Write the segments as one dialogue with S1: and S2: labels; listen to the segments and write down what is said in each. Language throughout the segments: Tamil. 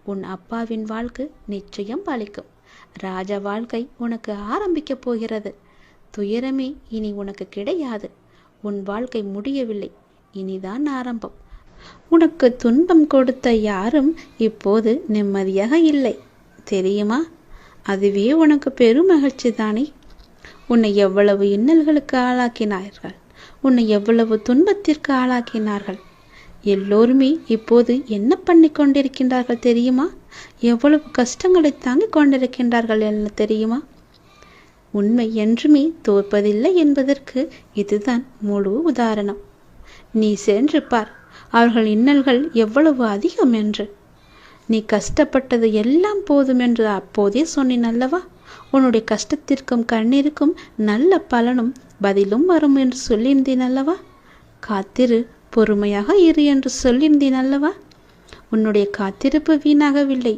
S1: உன் அப்பாவின் வாழ்க்கை நிச்சயம் பலிக்கும். ராஜ வாழ்க்கை உனக்கு ஆரம்பிக்கப் போகிறது. துயரமே இனி உனக்கு கிடையாது. உன் வாழ்க்கை முடியவில்லை, இனிதான் ஆரம்பம். உனக்கு துன்பம் கொடுத்த யாரும் இப்போது நிம்மதியாக இல்லை தெரியுமா? அதுவே உனக்கு பெரும் மகிழ்ச்சி தானே. உன்னை எவ்வளவு இன்னல்களுக்கு ஆளாக்கினார்கள், உன்னை எவ்வளவு துன்பத்திற்கு ஆளாக்கினார்கள். எல்லோருமே இப்போது என்ன பண்ணி கொண்டிருக்கின்றார்கள் தெரியுமா? எவ்வளவு கஷ்டங்களை தாங்கிக் கொண்டிருக்கின்றார்கள் என்ன தெரியுமா? உண்மை என்றுமே தோற்பதில்லை என்பதற்கு இதுதான் முழு உதாரணம். நீ சென்று பார், அவர்கள் இன்னல்கள் எவ்வளவு அதிகம் என்று. நீ கஷ்டப்பட்டது எல்லாம் போதும் என்று அப்போதே சொன்னேன் அல்லவா? உன்னுடைய கஷ்டத்திற்கும் கண்ணீருக்கும் நல்ல பலனும் பதிலும் வரும் என்று சொல்லியிருந்தேன் அல்லவா? காத்திரு, பொறுமையாக இரு என்று சொல்லியிருந்தேன் அல்லவா? உன்னுடைய காத்திருப்பு வீணாகவில்லை.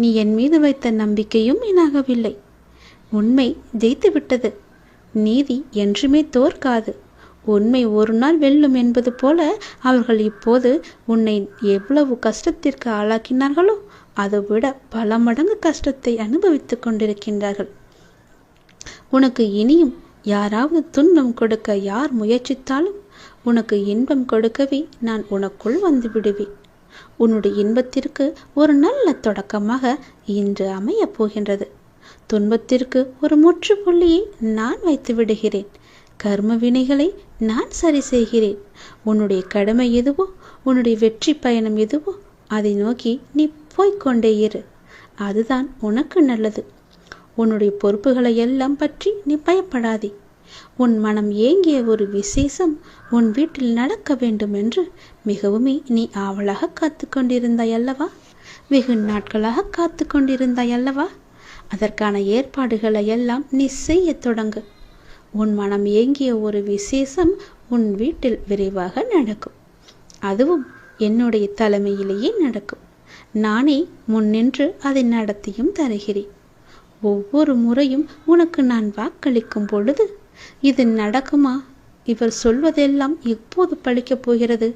S1: நீ என் மீது வைத்த நம்பிக்கையும் வீணாகவில்லை. உண்மை ஜெயித்து விட்டது. நீதி என்றுமே தோற்காது. உண்மை ஒரு நாள் வெல்லும் என்பது போல அவர்கள் இப்போது உன்னை எவ்வளவு கஷ்டத்திற்கு ஆளாக்கினார்களோ அதைவிட பல மடங்கு கஷ்டத்தை அனுபவித்துக் கொண்டிருக்கின்றார்கள். உனக்கு இனியும் யாராவது துன்பம் கொடுக்க யார் முயற்சித்தாலும் உனக்கு இன்பம் கொடுக்கவே நான் உனக்குள் வந்து விடுவேன். உன்னுடைய இன்பத்திற்கு ஒரு நல்ல தொடக்கமாக இன்று அமையப் போகின்றது. துன்பத்திற்கு ஒரு முற்றுப்புள்ளியை நான் வைத்து விடுகிறேன். கர்ம வினைகளை நான் சரி செய்கிறேன். உன்னுடைய கடமை எதுவோ, உன்னுடைய வெற்றி பயணம் எதுவோ அதை நோக்கி நீ போய்கொண்டே இரு. அதுதான் உனக்கு நல்லது. உன்னுடைய பொறுப்புகளை எல்லாம் பற்றி நீ பயப்படாதே. உன் மனம் ஏங்கிய ஒரு விசேஷம் உன் வீட்டில் நடக்க வேண்டும் என்று மிகவுமே நீ ஆவலாக காத்து கொண்டிருந்தாய் அல்லவா? வெகு நாட்களாக காத்து கொண்டிருந்தாய் அல்லவா? அதற்கான ஏற்பாடுகளை எல்லாம் நீ செய்ய தொடங்கு. உன் மனம் ஏங்கிய ஒரு விசேஷம் உன் வீட்டில் விரைவாக நடக்கும். அதுவும் என்னுடைய தலைமையிலேயே நடக்கும். நானே முன்னின்று அதை நடத்தியும் தருகிறேன். ஒவ்வொரு முறையும் உனக்கு நான் வாக்களிக்கும் பொழுது இது நடக்குமா, இவர் சொல்வதெல்லாம் எப்போது பழிக்கப் போகிறது,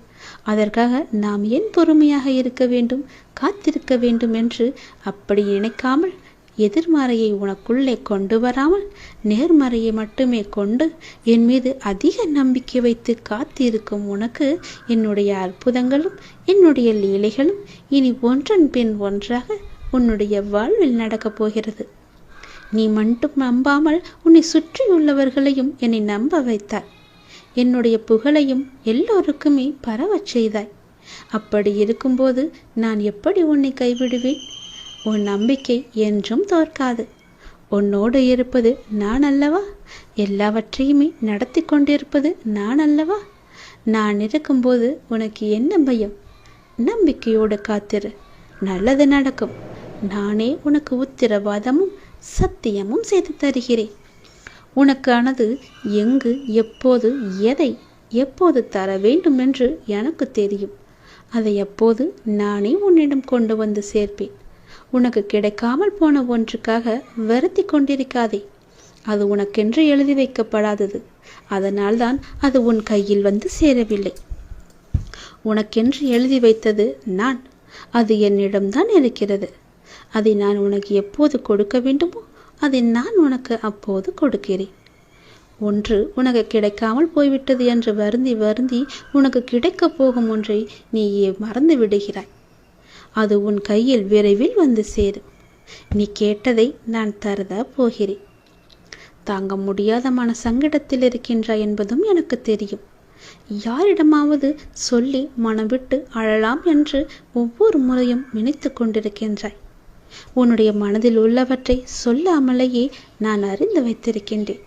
S1: அதற்காக நாம் ஏன் பொறுமையாக இருக்க வேண்டும், காத்திருக்க வேண்டும் என்று அப்படி நினைக்காமல் எதிர்மறையை உனக்குள்ளே கொண்டு வராமல் நேர்மறையை மட்டுமே கொண்டு என் மீது அதிக நம்பிக்கை வைத்து காத்திருக்கும் உனக்கு என்னுடைய அற்புதங்களும் என்னுடைய லீலைகளும் இனி ஒன்றன் பின் ஒன்றாக உன்னுடைய வாழ்வில் நடக்கப் போகிறது. நீ மட்டும் நம்பாமல் உன்னை சுற்றியுள்ளவர்களையும் என்னை நம்ப வைத்தாய். என்னுடைய புகழையும் எல்லோருக்குமே பரவச் செய்தாய். அப்படி இருக்கும்போது நான் எப்படி உன்னை கைவிடுவேன்? உன் நம்பிக்கை என்றும் தோற்காது. உன்னோடு இருப்பது நான் அல்லவா? எல்லாவற்றையுமே நடத்தி கொண்டிருப்பது நான் அல்லவா? நான் இருக்கும்போது உனக்கு என்ன பயம்? நம்பிக்கையோடு காத்திரு, நல்லது நடக்கும். நானே உனக்கு உத்திரவாதமும் சத்தியமும் செய்து தருகிறேன். உனக்கானது எங்கு, எப்போது, எதை எப்போது தர வேண்டும் என்று எனக்கு தெரியும். அதை எப்போது நானே உன்னிடம் கொண்டு வந்து சேர்ப்பேன். உனக்கு கிடைக்காமல் போன ஒன்றுக்காக வருத்தி கொண்டிருக்காதே. அது உனக்கென்று எழுதி வைக்கப்படாதது. அதனால்தான் அது உன் கையில் வந்து சேரவில்லை. உனக்கென்று எழுதி வைத்தது நான். அது என்னிடம்தான் இருக்கிறது. அதை நான் உனக்கு எப்போது கொடுக்க வேண்டுமோ அதை நான் உனக்கு அப்போது கொடுக்கிறேன். ஒன்று உனக்கு கிடைக்காமல் போய்விட்டது என்று வருந்தி வருந்தி உனக்கு கிடைக்கப் போகும் ஒன்றை நீயே மறந்து விடுகிறாய். அது உன் கையில் விரைவில் வந்து சேரும். நீ கேட்டதை நான் தரதா போகிறேன். தாங்க முடியாத மன சங்கடத்தில் இருக்கின்றாய் என்பதும் எனக்கு தெரியும். யாரிடமாவது சொல்லி மனம் விட்டு அழலாம் என்று ஒவ்வொரு முறையும் நினைத்து கொண்டிருக்கின்றாய். உன்னுடைய மனதில் உள்ளவற்றை சொல்லாமலேயே நான் அறிந்து வைத்திருக்கின்றேன்.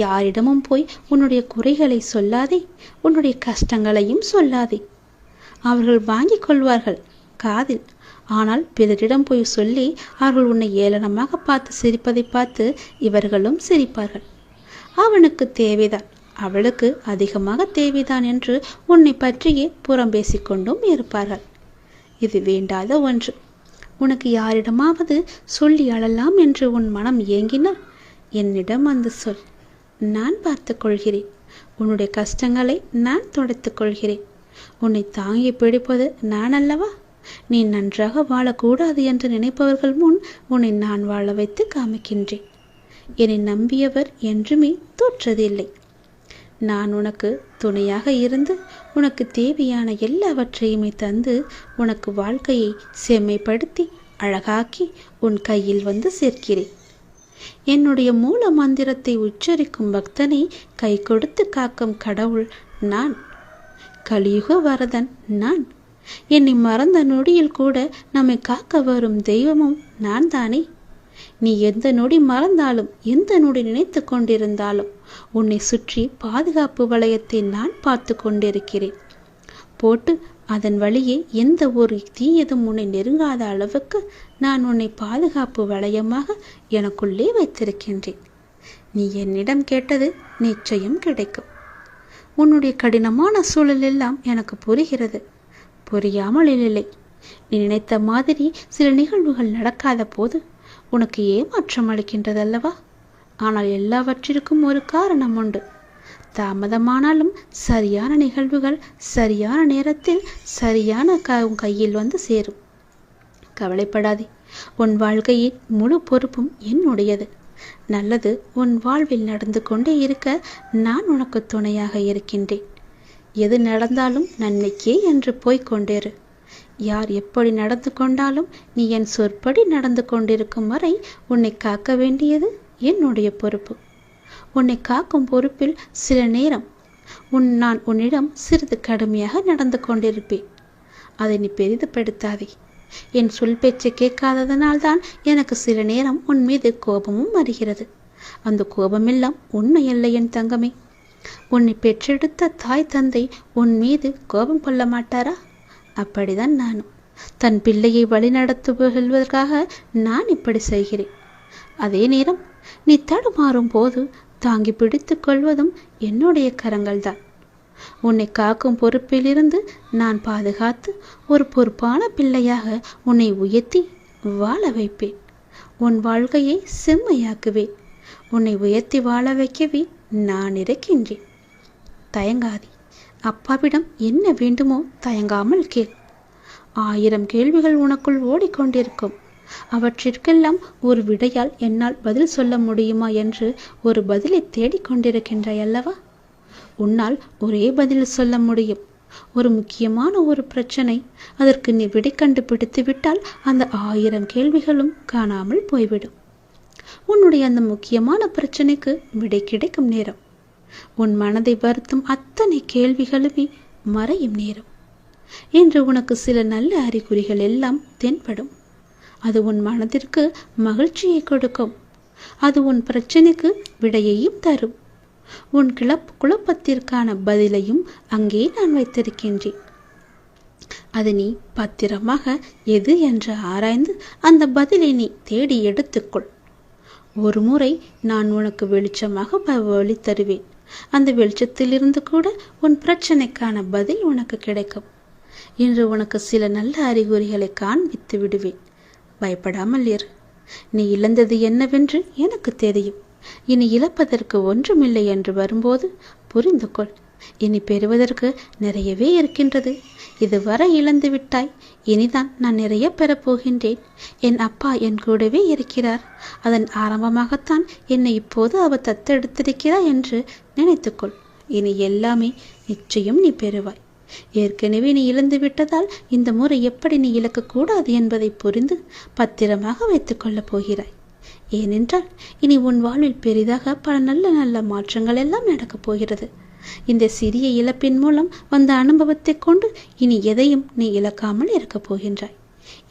S1: யாரிடமும் போய் உன்னுடைய குறைகளை சொல்லாதே, உன்னுடைய கஷ்டங்களையும் சொல்லாதே. அவர்கள் வாங்கிக் கொள்வார்கள் காதில். ஆனால் பிறரிடம் போய் சொல்லி அவர்கள் உன்னை ஏளனமாக பார்த்து சிரிப்பதை பார்த்து இவர்களும் சிரிப்பார்கள். அவனுக்கு தேவைதான், அவளுக்கு அதிகமாக தேவைதான் என்று உன்னை பற்றியே புறம் பேசிக்கொண்டும் இருப்பார்கள். இது வேண்டாத ஒன்று. உனக்கு யாரிடமாவது சொல்லி அழலாம் என்று உன் மனம் ஏங்கினால் என்னிடம் வந்து சொல். நான் பார்த்து கொள்கிறேன். உன்னுடைய கஷ்டங்களை நான் துடைத்துக் கொள்கிறேன். உன்னை தாங்கி பிடிப்பது நான் அல்லவா? நீ நன்றாக வாழக்கூடாது என்று நினைப்பவர்கள் முன் உன்னை நான் வாழ வைத்து காமிக்கின்றேன். என்னை நம்பியவர் என்றுமே தோற்றதில்லை. நான் உனக்கு துணையாக இருந்து உனக்கு தேவையான எல்லாவற்றையுமே தந்து உனக்கு வாழ்க்கையை செம்மைப்படுத்தி அழகாக்கி உன் கையில் வந்து சேர்க்கிறேன். என்னுடைய மூல மந்திரத்தை உச்சரிக்கும் பக்தனை கை கொடுத்து காக்கும் கடவுள் நான். கலியுக வரதன் நான். என்னை மறந்த நொடியில் கூட நம்மை காக்க வரும் தெய்வமும் நான் தானே. நீ எந்த நொடி மறந்தாலும் எந்த நொடி நினைத்து கொண்டிருந்தாலும் உன்னை சுற்றி பாதுகாப்பு வளையத்தை நான் பார்த்து கொண்டிருக்கிறேன். போட்டு அதன் வழியே எந்த ஒரு தீயதும் உன்னை நெருங்காத அளவுக்கு நான் உன்னை பாதுகாப்பு வளையமாக எனக்குள்ளே வைத்திருக்கின்றேன். நீ என்னிடம் கேட்டது நிச்சயம் கிடைக்கும். உன்னுடைய கடினமான சூழல் எல்லாம் எனக்கு புரிகிறது. புரியாமல் இல்லை. நீ நினைத்த மாதிரி சில நிகழ்வுகள் நடக்காத போது உனக்கு ஏமாற்றம் அளிக்கின்றதல்லவா? ஆனால் எல்லாவற்றிற்கும் ஒரு காரணம் உண்டு. தாமதமானாலும் சரியான நிகழ்வுகள் சரியான நேரத்தில் சரியான கையில் வந்து சேரும். கவலைப்படாதே. உன் வாழ்க்கையின் முழு பொறுப்பும் என்னுடையது. நல்லது உன் வாழ்வில் நடந்து கொண்டே இருக்க நான் உனக்கு துணையாக இருக்கின்றேன். எது நடந்தாலும் நன்மைக்கே என்று போய்கொண்டேரு. யார் எப்படி நடந்து கொண்டாலும் நீ என் சொற்படி நடந்து கொண்டிருக்கும் வரை உன்னை காக்க வேண்டியது என்னுடைய பொறுப்பு. உன்னை காக்கும் பொறுப்பில் சில நேரம் நான் உன்னிடம் சிறிது கடுமையாக நடந்து கொண்டிருப்பேன். அதை நீ பெரிதுபடுத்தாதே. என் சொல் பேச்சை கேட்காததனால்தான் எனக்கு சில நேரம் உன் மீது கோபமும் வருகிறது. அந்த கோபமெல்லாம் உண்மையல்ல என் தங்கமே. உன்னை பெற்றெடுத்த தாய் தந்தை உன் மீது கோபம் கொள்ள மாட்டாரா? அப்படிதான் நானும். தன் பிள்ளையை வழிநடத்துவதற்காக நான் இப்படி செய்கிறேன். அதே நேரம் நீ தடுமாறும் போது தாங்கி பிடித்து கொள்வதும் என்னுடைய கரங்கள்தான். உன்னை காக்கும் பொறுப்பிலிருந்து நான் பாதுகாத்து ஒரு பொறுப்பான பிள்ளையாக உன்னை உயர்த்தி வாழ வைப்பேன். உன் வாழ்க்கையை செம்மையாக்குவேன். உன்னை உயர்த்தி வாழ வைக்கவே நான் இருக்கின்றேன். தயங்காதே. அப்பாவிடம் என்ன வேண்டுமோ தயங்காமல் கேள். 1000 கேள்விகள் உனக்குள் ஓடிக்கொண்டிருக்கும். அவற்றிற்கெல்லாம் ஒரு விடையால் என்னால் பதில் சொல்ல முடியுமா என்று ஒரு பதிலை தேடிக்கொண்டிருக்கின்றாய் அல்லவா? உன்னால் ஒரே பதில் சொல்ல முடியும். ஒரு முக்கியமான ஒரு பிரச்சனை, அதற்கு நீ விடை கண்டுபிடித்து விட்டால் அந்த 1000 கேள்விகளும் காணாமல் போய்விடும். உன்னுடைய அந்த முக்கியமான பிரச்சனைக்கு விடை கிடைக்கும் நேரம், உன் மனதை வருத்தும் அத்தனை கேள்விகளுமே மறையும் நேரம் என்று உனக்கு சில நல்ல அறிகுறிகள் எல்லாம் தென்படும். அது உன் மனதிற்கு மகிழ்ச்சியை கொடுக்கும். அது உன் பிரச்சனைக்கு விடையையும் தரும். உன் குழப்பத்திற்கான பதிலையும் அங்கே நான் வைத்திருக்கின்றேன். அது நீ பத்திரமாக எது என்று ஆராய்ந்து அந்த பதிலை நீ தேடி எடுத்துக்கொள். ஒரு முறை நான் உனக்கு வெளிச்சமாக வழி தருவேன். அந்த வெளிச்சத்திலிருந்து கூட உன் பிரச்சனைக்கான பதில் உனக்கு கிடைக்கும். இன்று உனக்கு சில நல்ல அறிகுறிகளை காண்பித்து விடுவேன். பயப்படாமல் இரு. நீ இழந்தது என்னவென்று எனக்கு தெரியும். இனி இழப்பதற்கு ஒன்றுமில்லை என்று வரும்போது புரிந்து கொள். இனி பெறுவதற்கு நிறையவே இருக்கின்றது. இதுவரை இழந்து விட்டாய். இனிதான் நான் நிறைய பெறப்போகின்றேன். என் அப்பா என் கூடவே இருக்கிறார். அதன் ஆரம்பமாகத்தான் என்னை இப்போது அவர் தத்தெடுத்திருக்கிறார் என்று நினைத்துக்கொள். இனி எல்லாமே நிச்சயம் நீ பெறுவாய். ஏற்கனவே நீ இழந்து விட்டதால் இந்த முறை எப்படி நீ இழக்கக்கூடாது என்பதை புரிந்து பத்திரமாக வைத்துக் கொள்ளப் போகிறாய். ஏனென்றால் இனி உன் வாழ்வில் பெரிதாக பல நல்ல நல்ல மாற்றங்கள் எல்லாம் நடக்கப் போகிறது. இந்த சிறிய இழப்பின் மூலம் வந்த அனுபவத்தை கொண்டு இனி எதையும் நீ இழக்காமல் இருக்கப் போகின்றாய்.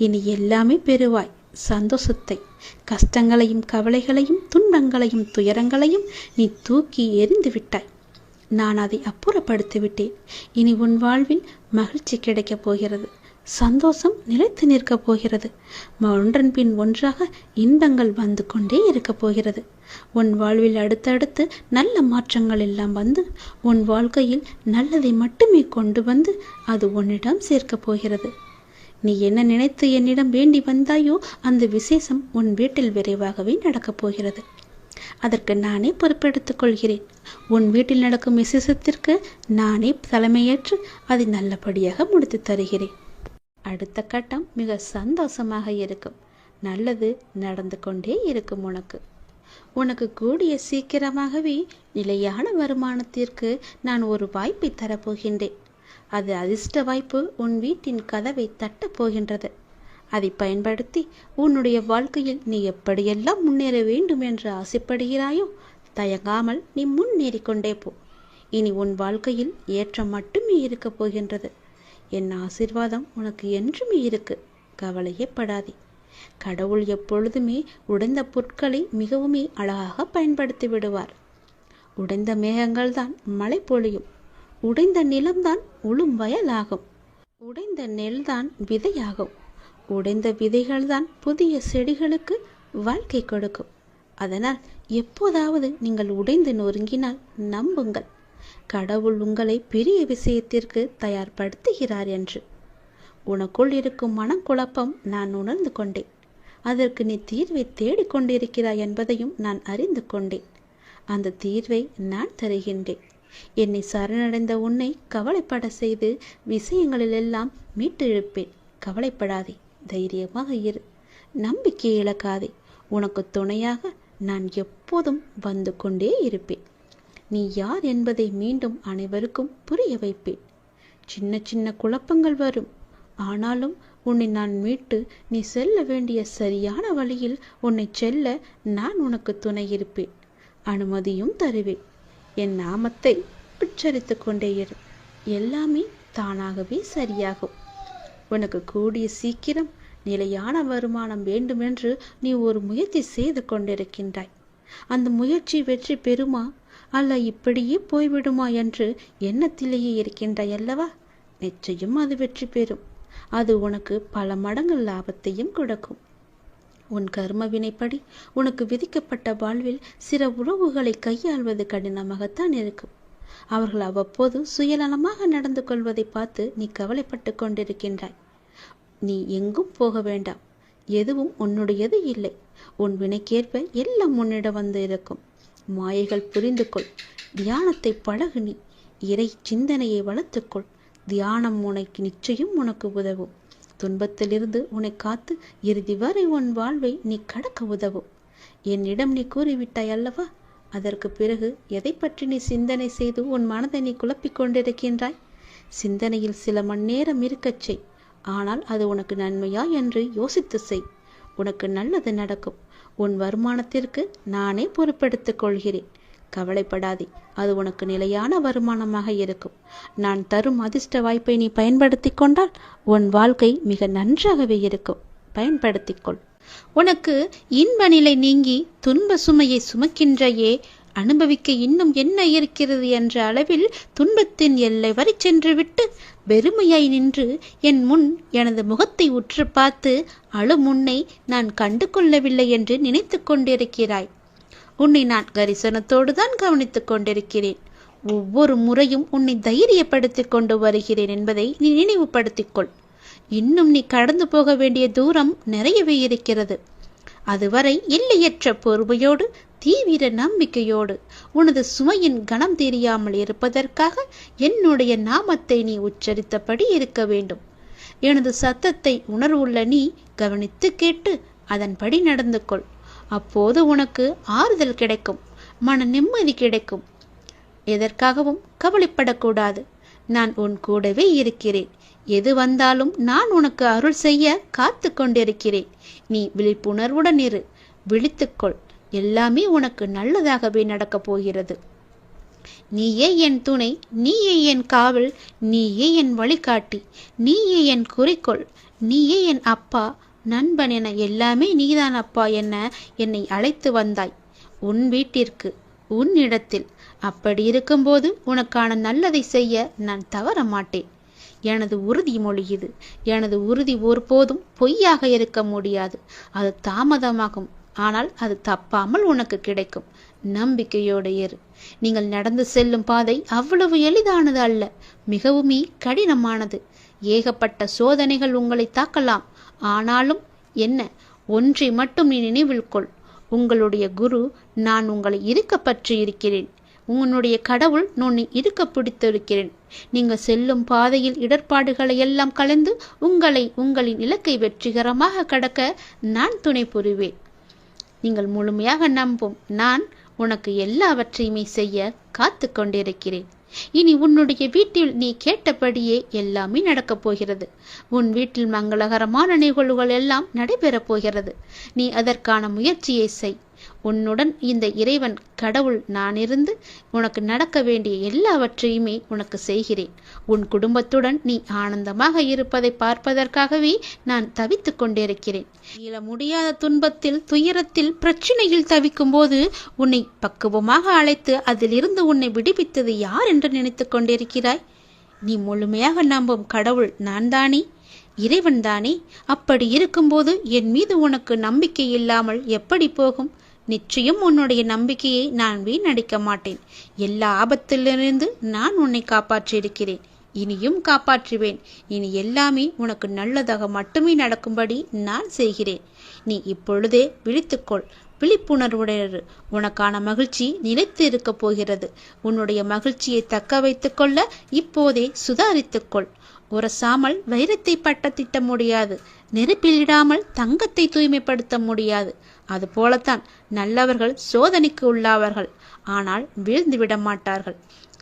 S1: இனி எல்லாமே பெறுவாய். சந்தோஷத்தை, கஷ்டங்களையும் கவலைகளையும் துன்பங்களையும் துயரங்களையும் நீ தூக்கி எறிந்து விட்டாய். நான் அதை அப்புறப்படுத்தி விட்டேன். இனி உன் வாழ்வில் மகிழ்ச்சி கிடைக்கப் போகிறது. சந்தோஷம் நிலைத்து நிற்கப் போகிறது. ஒன்றன் பின் ஒன்றாக இன்பங்கள் வந்து கொண்டே இருக்கப் போகிறது. உன் வாழ்வில் அடுத்தடுத்து நல்ல மாற்றங்கள் எல்லாம் வந்து உன் வாழ்க்கையில் நல்லதை மட்டுமே கொண்டு வந்து அது உன்னிடம் சேர்க்கப் போகிறது. நீ என்ன நினைத்து என்னிடம் வேண்டி வந்தாயோ அந்த விசேஷம் உன் வீட்டில் விரைவாகவே நடக்கப் போகிறது. அதற்கு நானே பொறுப்பெடுத்துக் கொள்கிறேன். உன் வீட்டில் நடக்கும் விசேஷத்திற்கு நானே தலைமையேற்று அதை நல்லபடியாக முடித்து தருகிறேன். அடுத்த கட்டம் மிக சந்தோஷமாக இருக்கும். நல்லது நடந்து கொண்டே இருக்கும். உனக்கு கூடிய சீக்கிரமாகவே நிலையான வருமானத்திற்கு நான் ஒரு வாய்ப்பை தரப்போகின்றேன். அது அதிர்ஷ்ட வாய்ப்பு உன் வீட்டின் கதவை தட்டப் போகின்றது. அதை பயன்படுத்தி உன்னுடைய வாழ்க்கையில் நீ எப்படியெல்லாம் முன்னேற வேண்டும் என்று ஆசைப்படுகிறாயோ தயங்காமல் நீ முன்னேறி கொண்டே போ. இனி உன் வாழ்க்கையில் ஏற்றம் மட்டுமே இருக்கப் போகின்றது. என் ஆசீர்வாதம் உனக்கு என்றுமே இருக்கு. கவலையே படாதே. கடவுள் எப்பொழுதுமே உடைந்த பொருட்களை மிகவுமே அழகாக பயன்படுத்தி விடுவார். உடைந்த மேகங்கள் தான் மழை பொழியும். உடைந்த நிலம்தான் உளும் வயலாகும். உடைந்த நெல்தான் விதையாகும். உடைந்த விதைகள்தான் புதிய செடிகளுக்கு வாழ்க்கை கொடுக்கும். அதனால் எப்போதாவது நீங்கள் உடைந்து நொறுங்கினால் நம்புங்கள், கடவுள் உங்களை பெரிய விஷயத்திற்கு தயார்படுத்துகிறார் என்று. உனக்குள் இருக்கும் மனக்குழப்பம் நான் உணர்ந்து கொண்டேன். அதற்கு நீ தீர்வை தேடிக்கொண்டிருக்கிறாய் என்பதையும் நான் அறிந்து கொண்டேன். அந்த தீர்வை நான் தருகின்றேன். என்னை சரணடைந்த உன்னை கவலைப்பட செய்து விஷயங்களிலெல்லாம் மீட்டெழுப்பேன். கவலைப்படாதே, தைரியமாக இரு, நம்பிக்கை இழக்காதே. உனக்கு துணையாக நான் எப்போதும் வந்து கொண்டே இருப்பேன். நீ யார் என்பதை மீண்டும் அனைவருக்கும் புரிய வைப்பேன். சின்ன சின்ன குழப்பங்கள் வரும், ஆனாலும் உன்னை நான் மீட்டு நீ செல்ல வேண்டிய சரியான வழியில் உன்னை செல்ல நான் உனக்கு துணை இருப்பேன். அனுமதியும் தருவேன். என் நாமத்தை உச்சரித்து கொண்டே இரு. எல்லாமே தானாகவே சரியாகும். உனக்கு கூடிய சீக்கிரம் நிலையான வருமானம் வேண்டுமென்று நீ ஒரு முயற்சி செய்து கொண்டிருக்கின்றாய். அந்த முயற்சி வெற்றி பெறுமா அல்ல இப்படியே போய்விடுமா என்று எண்ணத்திலேயே இருக்கின்றாய் அல்லவா? நிச்சயம் அது வெற்றி பெறும். அது உனக்கு பல மடங்கு லாபத்தையும் கொடுக்கும். உன் கர்ம வினைப்படி உனக்கு விதிக்கப்பட்ட வாழ்வில் சில உறவுகளை கையாள்வது கடினமாகத்தான் இருக்கும். அவர்கள் அவ்வப்போது சுயநலமாக நடந்து கொள்வதை பார்த்து நீ கவலைப்பட்டு கொண்டிருக்கின்றாய். நீ எங்கும் போக வேண்டாம். எதுவும் உன்னுடையது இல்லை. உன் வினைக்கேற்ப எல்லாம் உன்னிடம் வந்து இருக்கும். மாயைகள் புரிந்து கொள். தியானத்தை பழகு. நீ இறை சிந்தனையை வளர்த்துக்கொள். தியானம் உனக்கு நிச்சயம் உனக்கு உதவும். துன்பத்திலிருந்து உன்னை காத்து இறுதி வரை உன் வாழ்வை நீ கடக்க உதவும். என்னிடம் நீ கூறிவிட்டாய் அல்லவா? அதற்கு பிறகு எதை பற்றி நீ சிந்தனை செய்து உன் மனதை நீ குழப்பிக் கொண்டிருக்கின்றாய்? சிந்தனையில் சில மணி நேரம் இருக்கச் செய். ஆனால் அது உனக்கு நன்மையா என்று யோசித்து செய். உனக்கு நல்லது நடக்கும். உன் வருமானத்திற்கு நானே பொறுப்பெடுத்துக் கொள்கிறேன். கவலைப்படாதே, அது உனக்கு நிலையான வருமானமாக இருக்கும். நான் தரும் அதிர்ஷ்ட வாய்ப்பை நீ பயன்படுத்தி கொண்டால் உன் வாழ்க்கை மிக நன்றாகவே இருக்கும். பயன்படுத்திக்கொள். உனக்கு இன்ப நிலை நீங்கி துன்ப சுமையை சுமக்கின்றையே, அனுபவிக்க இன்னும் என்ன இருக்கிறது என்ற அளவில் துன்பத்தின் எல்லை வரை சென்று விட்டு வெறுமையாய் நின்று என் முன் எனது முகத்தை உற்று பார்த்து அழும் உன்னை நான் கண்டு கொள்ளவில்லை என்று நினைத்து கொண்டிருக்கிறாய். உன்னை நான் கரிசனத்தோடு தான் கவனித்துக் கொண்டிருக்கிறேன். ஒவ்வொரு முறையும் உன்னை தைரியப்படுத்திக் கொண்டு வருகிறேன் என்பதை நீ நினைவுபடுத்திக்கொள். இன்னும் நீ கடந்து போக வேண்டிய தூரம் நிறையவே இருக்கிறது. அதுவரை எல்லையற்ற பொறுமையோடு தீவிர நம்பிக்கையோடு உனது சுமையின் கணம் தெரியாமல் இருப்பதற்காக என்னுடைய நாமத்தை நீ உச்சரித்தபடி இருக்க வேண்டும். எனது சத்தத்தை உணர்வுள்ள நீ கவனித்து கேட்டு அதன்படி நடந்து கொள். அப்போது உனக்கு ஆறுதல் கிடைக்கும், மன நிம்மதி கிடைக்கும். எதற்காகவும் கவலைப்படக்கூடாது. நான் உன் கூடவே இருக்கிறேன். எது வந்தாலும் நான் உனக்கு அருள் செய்ய காத்து கொண்டிருக்கிறேன். நீ விழிப்புணர்வுடன் இரு, விழித்துக்கொள். எல்லாமே உனக்கு நல்லதாகவே நடக்கப் போகிறது. நீயே என் துணை, நீயே என் காவல், நீயே என் வழிகாட்டி, நீயே என் குறிக்கோள், நீயே என் அப்பா, நண்பன் என எல்லாமே நீதான் அப்பா என என்னை அழைத்து வந்தாய் உன் வீட்டிற்கு, உன் இடத்தில். அப்படி இருக்கும்போது உனக்கான நல்லதை செய்ய நான் தவற மாட்டேன். எனது உறுதிமொழி இது. எனது உறுதி ஒருபோதும் பொய்யாக இருக்க முடியாது. அது தாமதமாகும், ஆனால் அது தப்பாமல் உனக்கு கிடைக்கும். நம்பிக்கையோடு இரு. நீங்கள் நடந்து செல்லும் பாதை அவ்வளவு எளிதானது அல்ல, மிகவுமே கடினமானது. ஏகப்பட்ட சோதனைகள் உங்களை தாக்கலாம். ஆனாலும் என்ன, ஒன்றை மட்டும் நீ நினைவில் கொள். உங்களுடைய குரு நான் உங்களை இருக்க பற்றி இருக்கிறேன். உன்னுடைய கடவுள் உன்னை இருக்க பிடித்திருக்கிறேன். நீங்கள் செல்லும் பாதையில் இடர்பாடுகளை எல்லாம் கலந்து உங்களின் இலக்கை வெற்றிகரமாக கடக்க நான் துணை புரிவேன். நீங்கள் முழுமையாக நம்பும் நான் உனக்கு எல்லாவற்றையுமே செய்ய காத்து கொண்டிருக்கிறேன். இனி உன்னுடைய வீட்டில் நீ கேட்டபடியே எல்லாமே நடக்கப் போகிறது. உன் வீட்டில் மங்களகரமான நிகழ்வுகள் எல்லாம் நடைபெறப் போகிறது. நீ அதற்கான முயற்சியை செய். உன்னுடன் இந்த இறைவன் கடவுள் நான் இருந்து உனக்கு நடக்க வேண்டிய எல்லாவற்றையுமே உனக்கு செய்கிறேன். உன் குடும்பத்துடன் நீ ஆனந்தமாக இருப்பதை பார்ப்பதற்காகவே நான் தவித்துக் கொண்டிருக்கிறேன். மீள முடியாத துன்பத்தில், துயரத்தில், பிரச்சனையில் தவிக்கும் போது உன்னை பக்குவமாக அழைத்து அதிலிருந்து உன்னை விடுவித்தது யார் என்று நினைத்து கொண்டிருக்கிறாய்? நீ முழுமையாக நம்பும் கடவுள் நான் தானே, இறைவன் தானே. அப்படி இருக்கும்போது என் மீது உனக்கு நம்பிக்கை இல்லாமல் எப்படி போகும்? நிச்சயம் உன்னுடைய நம்பிக்கையை நான் வீணடிக்க மாட்டேன். எல்லா ஆபத்திலிருந்து நான் உன்னை காப்பாற்றியிருக்கிறேன், இனியும் காப்பாற்றுவேன். இனி எல்லாமே உனக்கு நல்லதாக மட்டுமே நடக்கும்படி நான் செய்கிறேன். நீ இப்பொழுதே விழித்துக்கொள், விழிப்புணர்வுடையது. உனக்கான மகிழ்ச்சி நிலைத்து இருக்க போகிறது. உன்னுடைய மகிழ்ச்சியை தக்க வைத்துக் கொள்ள இப்போதே சுதாரித்துக்கொள். உரசாமல் வைரத்தை பட்டத்திட்ட முடியாது, நெருப்பிலிடாமல் தங்கத்தை தூய்மைப்படுத்த முடியாது. அதுபோலத்தான் நல்லவர்கள் சோதனைக்கு உள்ளாவார்கள், ஆனால் வீழ்ந்து விட மாட்டார்கள்.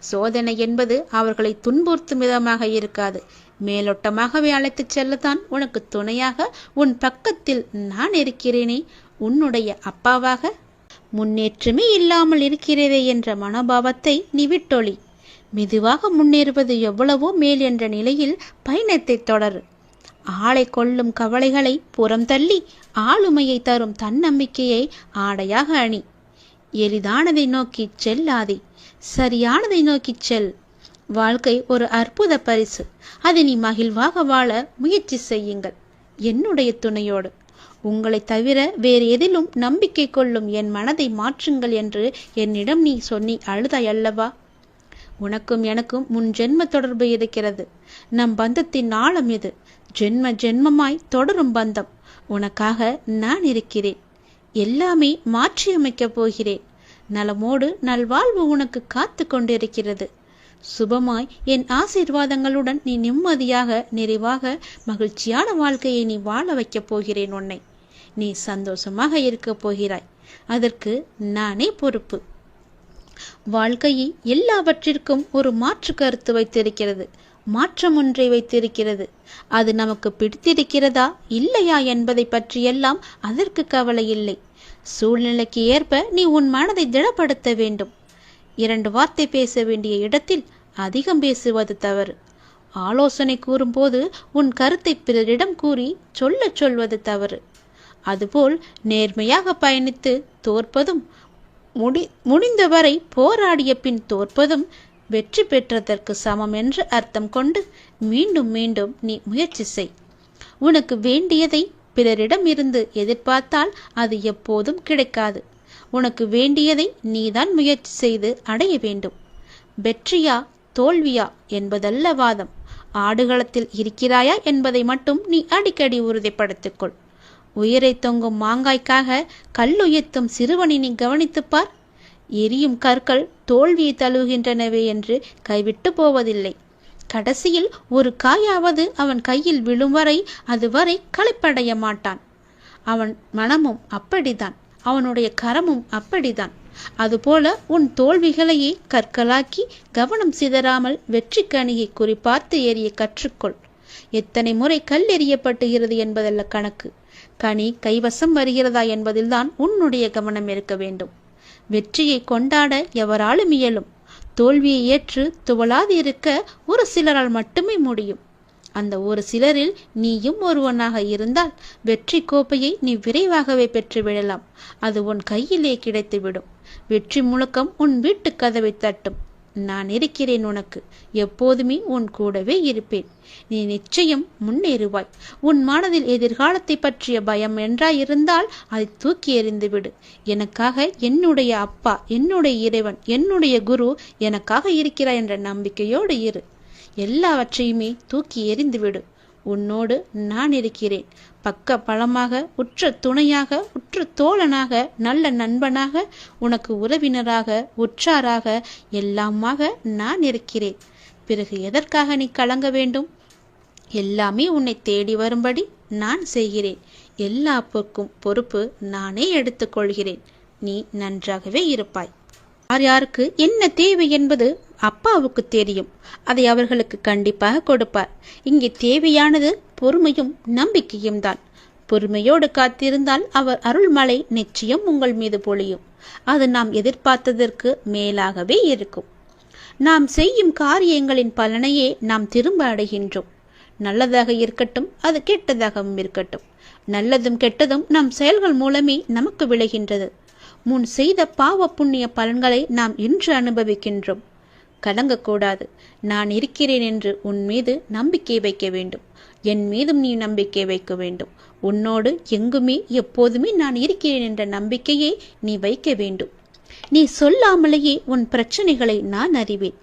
S1: சோதனை என்பது அவர்களை துன்புறுத்தும் விதமாக இருக்காது, மேலோட்டமாகவே அழைத்துச் செல்லத்தான் உனக்கு துணையாக உன் பக்கத்தில் நான் இருக்கிறேனே, உன்னுடைய அப்பாவாக. முன்னேற்றமே இல்லாமல் இருக்கிறதே என்ற மனோபாவத்தை நீ விட்டொழி. மெதுவாக முன்னேறுவது எவ்வளவோ மேல் என்ற நிலையில் பயணத்தை தொடரு. ஆளை கொள்ளும் கவலைகளை புறம் தள்ளி ஆளுமையை தரும் தன்னம்பிக்கையை ஆடையாக அணி. எளிதானதை நோக்கி செல்லாதே, சரியானதை நோக்கி செல். வாழ்க்கை ஒரு அற்புத பரிசு. அதை நீ மகிழ்வாக வாழ முயற்சி செய்யுங்கள், என்னுடைய துணையோடு. உங்களை தவிர வேறு எதிலும் நம்பிக்கை கொள்ளும் என் மனதை மாற்றுங்கள் என்று என்னிடம் நீ சொன்னி அழுதாய் அல்லவா? உனக்கும் எனக்கும் முன் ஜென்ம தொடர்பு இருக்கிறது. நம் பந்தத்தின் ஆழம் இது. ஜென்ம ஜென்மமாய் தொடரும் பந்தம். உனக்காக நான் இருக்கிறேன். எல்லாமே மாற்றியமைக்கப் போகிறேன். நலமோடு நல்வாழ்வு உனக்கு காத்து கொண்டிருக்கிறது. சுபமாய் என் ஆசீர்வாதங்களுடன் நீ நிம்மதியாக, நிறைவாக, மகிழ்ச்சியான வாழ்க்கையை நீ வாழ வைக்கப் போகிறேன். உன்னை நீ சந்தோஷமாக இருக்கப் போகிறாய். அதற்கு நானே பொறுப்பு. வாழ்க்கையை எல்லாவற்றிற்கும் ஒரு மாற்று கருத்து வைத்திருக்கிறது, மாற்றம் ஒன்றை வைத்திருக்கிறது. அது நமக்கு பிடித்திருக்கிறதா இல்லையா என்பதை பற்றியெல்லாம் அதற்கு கவலை இல்லை. சூழ்நிலைக்கு ஏற்ப நீ உன் மனதை திடப்படுத்த வேண்டும். 2 வார்த்தை பேச வேண்டிய இடத்தில் அதிகம் பேசுவது தவறு. ஆலோசனை கூறும்போது உன் கருத்தை பிறரிடம் கூறி சொல்வது தவறு. அதுபோல் நேர்மையாக பயணித்து தோற்பதும், முடிந்தவரை போராடிய பின் தோற்பதும் வெற்றி பெற்றதற்கு சமம் என்று அர்த்தம் கொண்டு மீண்டும் மீண்டும் நீ முயற்சி செய். உனக்கு வேண்டியதை பிறரிடம் இருந்து எதிர்பார்த்தால் அது எப்போதும் கிடைக்காது. உனக்கு வேண்டியதை நீதான் முயற்சி செய்து அடைய வேண்டும். வெற்றியா தோல்வியா என்பதல்ல வாதம். ஆடுகளத்தில் இருக்கிறாயா என்பதை மட்டும் நீ அடிக்கடி உறுதிப்படுத்திக்கொள். உயிரை தொங்கும் மாங்காய்க்காக கல்லுயர்த்தும் சிறுவனை நீ கவனித்துப்பார். எரியும் கற்கள் தோல்வியை தழுவுகின்றனவே என்று கைவிட்டு போவதில்லை. கடைசியில் ஒரு காயாவது அவன் கையில் விழும் வரை அதுவரை களைப்படைய மாட்டான். அவன் மனமும் அப்படித்தான், அவனுடைய கரமும் அப்படித்தான். அதுபோல உன் தோல்விகளையே கற்களாக்கி கவனம் சிதறாமல் வெற்றி கனியை குறிப்பார்த்து எறிய கற்றுக்கொள். எத்தனை முறை கல் எறியப்பட்டுகிறது என்பதல்ல கணக்கு, கனி கைவசம் வருகிறதா என்பதில்தான் உன்னுடைய கவனம் இருக்க வேண்டும். வெற்றியை கொண்டாட எவராலும் இயலும். தோல்வியை ஏற்று துவளாது இருக்க ஒரு சிலரால் மட்டுமே முடியும். அந்த ஒரு சிலரில் நீயும் ஒருவனாக இருந்தால் வெற்றி கோப்பையை நீ விரைவாகவே பெற்றுவிடலாம். அது உன் கையிலே கிடைத்துவிடும். வெற்றி முழக்கம் உன் வீட்டு கதவை தட்டும். நான் இருக்கிறேன் உனக்கு, எப்போதுமே உன் கூடவே இருப்பேன். நீ நிச்சயம் முன்னேறுவாய். உன் மனதில் எதிர்காலத்தை பற்றிய பயம் என்றாயிருந்தால் அதை தூக்கி எறிந்துவிடு. எனக்காக என்னுடைய அப்பா, என்னுடைய இறைவன், என்னுடைய குரு எனக்காக இருக்கிறார் என்ற நம்பிக்கையோடு இரு. எல்லாவற்றையுமே தூக்கி எறிந்துவிடு. உன்னோடு நான் இருக்கிறேன். பக்க பலமாக, உற்ற துணையாக, உற்ற தோழனாக, நல்ல நண்பனாக, உனக்கு உறவினராக, உற்றாராக எல்லாமாக நான் இருக்கிறேன். பிறகு எதற்காக நீ கலங்க வேண்டும்? எல்லாமே உன்னை தேடி வரும்படி நான் செய்கிறேன். எல்லா பொறுப்பு நானே எடுத்துக்கொள்கிறேன். நீ நன்றாகவே இருப்பாய். யார் யாருக்கு என்ன தேவை என்பது அப்பாவுக்கு தெரியும். அதை அவர்களுக்கு கண்டிப்பாக கொடுப்பார். இங்கே தேவையானது பொறுமையும் நம்பிக்கையும் தான். பொறுமையோடு காத்திருந்தால் அவர் அருள்மழை நிச்சயம் உங்கள் மீது பொழியும். அது நாம் எதிர்பார்த்ததற்கு மேலாகவே இருக்கும். நாம் செய்யும் காரியங்களின் பலனையே நாம் திரும்ப அடைகின்றோம். நல்லதாக இருக்கட்டும், அது கெட்டதாகவும் இருக்கட்டும். நல்லதும் கெட்டதும் நம் செயல்கள் மூலமே நமக்கு விளைகின்றது. முன் செய்த பாவ புண்ணிய பலன்களை நாம் இன்று அனுபவிக்கின்றோம். கலங்கக்கூடாது. நான் இருக்கிறேன் என்று உன் மீது நம்பிக்கை வைக்க வேண்டும். என் மீதும் நீ நம்பிக்கை வைக்க வேண்டும். உன்னோடு எங்குமே எப்போதுமே நான் இருக்கிறேன் என்ற நம்பிக்கையை நீ வைக்க வேண்டும். நீ சொல்லாமலேயே உன் பிரச்சனைகளை நான் அறிவேன்.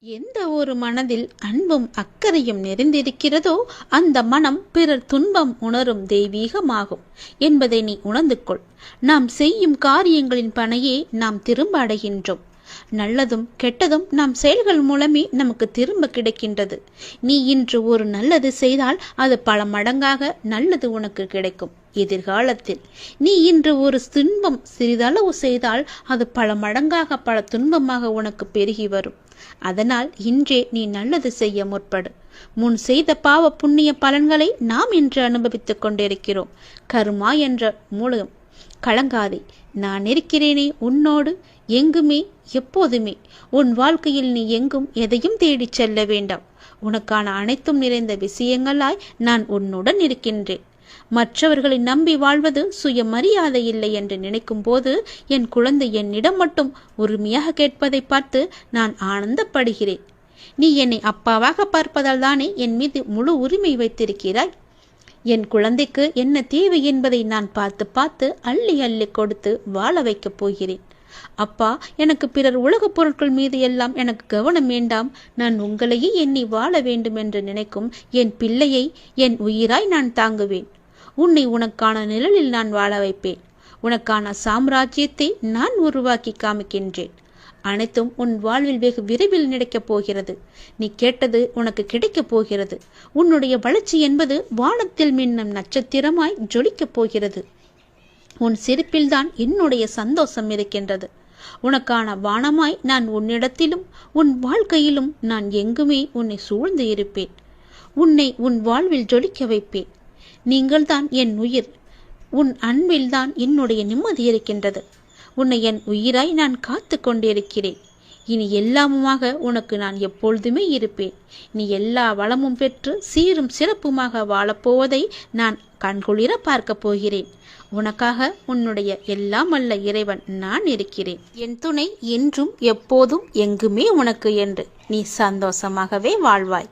S1: எந்த ஒரு மனதில் அன்பும் அக்கறையும் நிறைந்திருக்கிறதோ அந்த மனம் பிறர் துன்பம் உணரும் தெய்வீகமாகும் என்பதை நீ உணர்ந்து கொள். நாம் செய்யும் காரியங்களின் பணையே நாம் திரும்ப அடைகின்றோம். நல்லதும் கெட்டதும் நம் செயல்கள் மூலமே நமக்கு திரும்ப கிடைக்கின்றது. நீ இன்று ஒரு நல்லது செய்தால் அது பல மடங்காக நல்லது உனக்கு கிடைக்கும் எதிர்காலத்தில். நீ இன்று ஒரு துன்பம் சிறிதளவு செய்தால் அது பல மடங்காக பல துன்பமாக உனக்கு பெருகி வரும். அதனால் இன்றே நீ நல்லது செய்ய முற்படு. முன் செய்த பாவ புண்ணிய பலன்களை நாம் இன்று அனுபவித்துக் கொண்டிருக்கிறோம். கர்மா என்ற மூலம் கலங்காதே. நான் இருக்கிறேனே உன்னோடு எங்குமே எப்போதுமே. உன் வாழ்க்கையில் நீ எங்கும் எதையும் தேடிச் செல்ல வேண்டாம். உனக்கான அனைத்தும் நிறைந்த விஷயங்களாய் நான் உன்னுடன் இருக்கின்றேன். மற்றவர்களை நம்பி வாழ்வது சுயமரியாதை இல்லை என்று நினைக்கும் போது என் குழந்தை என்னிடம் மட்டும் உரிமையாக கேட்பதை பார்த்து நான் ஆனந்தப்படுகிறேன். நீ என்னை அப்பாவாக பார்ப்பதால் தானே என் மீது முழு உரிமை வைத்திருக்கிறாய். என் குழந்தைக்கு என்ன தேவை என்பதை நான் பார்த்து பார்த்து அள்ளி அள்ளி கொடுத்து வாழ வைக்கப் போகிறேன். அப்பா, எனக்கு பிறர் உலகப் பொருட்கள் மீது எல்லாம் எனக்கு கவனம் வேண்டாம். நான் உங்களையே எண்ணி வாழ வேண்டும் என்று நினைக்கும் என் பிள்ளையை என் உயிராய் நான் தாங்குவேன். உன்னை உனக்கான நிழலில் நான் வாழ வைப்பேன். உனக்கான சாம்ராஜ்யத்தை நான் உருவாக்கி காமிக்கின்றேன். அனைத்தும் உன் வாழ்வில் வெகு விரைவில் நடக்கப் போகிறது. நீ கேட்டது உனக்கு கிடைக்கப் போகிறது. உன்னுடைய வளர்ச்சி என்பது வானத்தில் மின்னும் நட்சத்திரமாய் ஜொலிக்கப் போகிறது. உன் சிரிப்பில்தான் என்னுடைய சந்தோஷம் இருக்கின்றது. உனக்கான வானமாய் நான் உன்னிடத்திலும் உன் வாழ்க்கையிலும் நான் எங்குமே உன்னை சூழ்ந்து இருப்பேன். உன்னை உன் வாழ்வில் ஜொலிக்க வைப்பேன். நீங்கள்தான் என் உயிர். உன் அன்பில்தான் என்னுடைய நிம்மதி இருக்கின்றது. உன்னை என் உயிராய் நான் காத்து கொண்டிருக்கிறேன். இனி எல்லாமுமாக உனக்கு நான் எப்பொழுதுமே இருப்பேன். நீ எல்லா வளமும் பெற்று சீரும் சிறப்புமாக வாழப்போவதை நான் கண்குளிர பார்க்க போகிறேன். உனக்காக உன்னுடைய எல்லாம் வல்ல இறைவன் நான் இருக்கிறேன். என் துணை என்றும் எப்போதும் எங்குமே உனக்கு என்று நீ சந்தோஷமாகவே வாழ்வாய்.